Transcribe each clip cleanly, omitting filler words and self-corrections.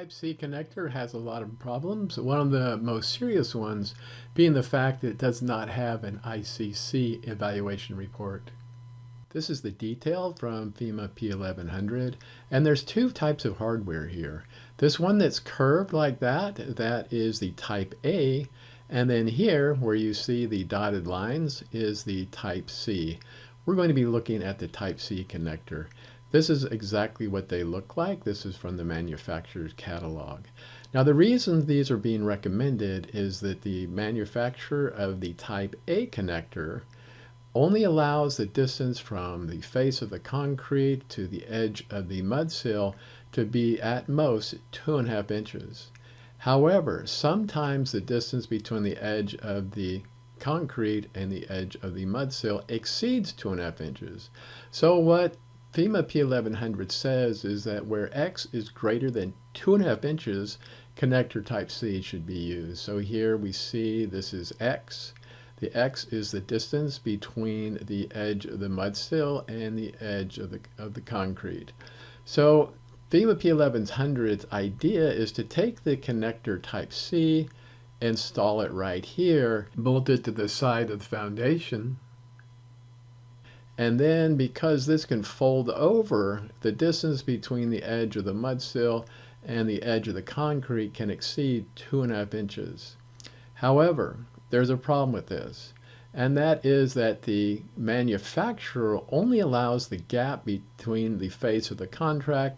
Type-C connector has a lot of problems. One of the most serious ones being the fact that it does not have an ICC evaluation report. This is the detail from FEMA P-1100, and there's two types of hardware here. This one that's curved like that, that is the Type A, and then here where you see the dotted lines is the Type C. We're going to be looking at the Type C connector. This is exactly what they look like. This is from the manufacturer's catalog. Now the reason these are being recommended is that the manufacturer of the Type A connector only allows the distance from the face of the concrete to the edge of the mud sill to be at most 2.5 inches. However, sometimes the distance between the edge of the concrete and the edge of the mud sill exceeds 2.5 inches. So what FEMA P-1100 says is that where X is greater than 2.5 inches, connector Type C should be used. So here we see this is X. The X is the distance between the edge of the mud sill and the edge of the concrete. So FEMA P-1100's idea is to take the connector Type C, install it right here, bolt it to the side of the foundation, and then because this can fold over, the distance between the edge of the mud sill and the edge of the concrete can exceed 2.5 inches. However, there's a problem with this, and that is that the manufacturer only allows the gap between the face of the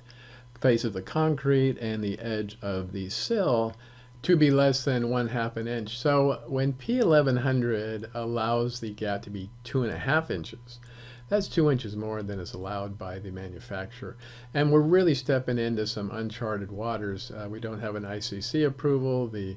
face of the concrete and the edge of the sill to be less than 1/2 an inch. So when P-1100 allows the gap to be 2.5 inches, that's 2 inches more than is allowed by the manufacturer. And we're really stepping into some uncharted waters. We don't have an ICC approval. The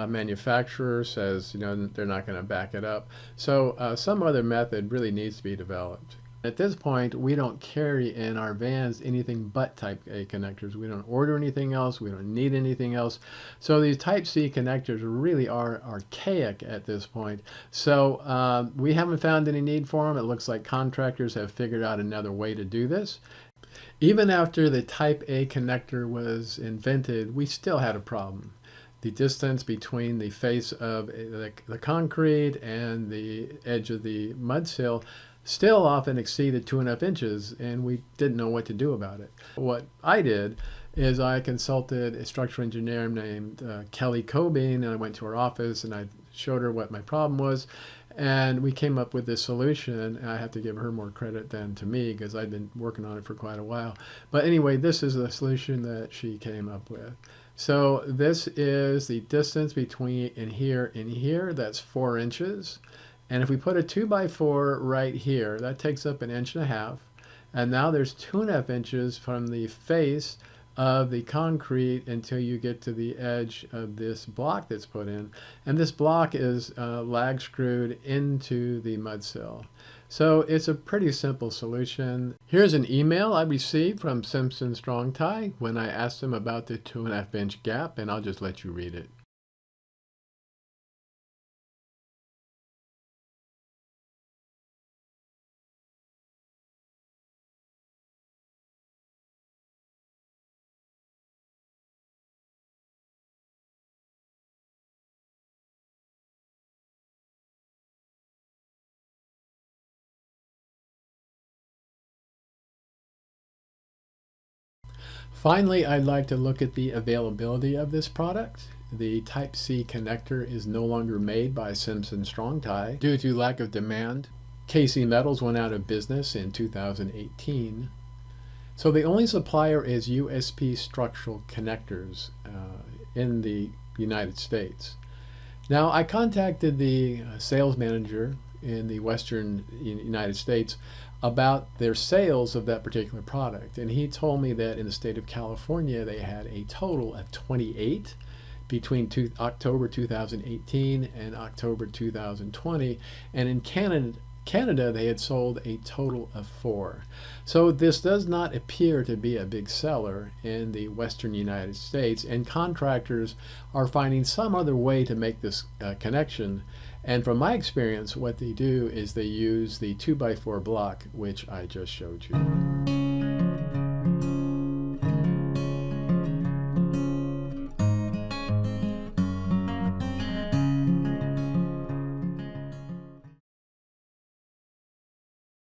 manufacturer says, they're not going to back it up. So some other method really needs to be developed. At this point, we don't carry in our vans anything but Type A connectors. We don't order anything else. We don't need anything else. So these Type C connectors really are archaic at this point. So we haven't found any need for them. It looks like contractors have figured out another way to do this. Even after the Type A connector was invented, we still had a problem. The distance between the face of the concrete and the edge of the mud sill still often exceeded 2.5 inches, and we didn't know what to do about it. What I did is I consulted a structural engineer named Kelly Cobain, and I went to her office and I showed her what my problem was, and we came up with this solution. And I have to give her more credit than to me because I've been working on it for quite a while. But anyway, this is the solution that she came up with. So this is the distance between in here, that's 4 inches. And if we put a 2x4 right here, that takes up 1.5 inches. And now there's 2.5 inches from the face of the concrete until you get to the edge of this block that's put in. And this block is lag screwed into the mud sill. So it's a pretty simple solution. Here's an email I received from Simpson Strong Tie when I asked them about the 2.5 inch gap, and I'll just let you read it. Finally, I'd like to look at the availability of this product. The Type C connector is no longer made by Simpson Strong Tie due to lack of demand. KC Metals went out of business in 2018. So the only supplier is USP Structural Connectors in the United States. Now, I contacted the sales manager in the Western United States about their sales of that particular product, and he told me that in the state of California they had a total of 28 between October 2018 and October 2020, and in Canada they had sold a total of 4. So this does not appear to be a big seller in the Western United States, and contractors are finding some other way to make this connection. And from my experience, what they do is they use the 2x4 block, which I just showed you.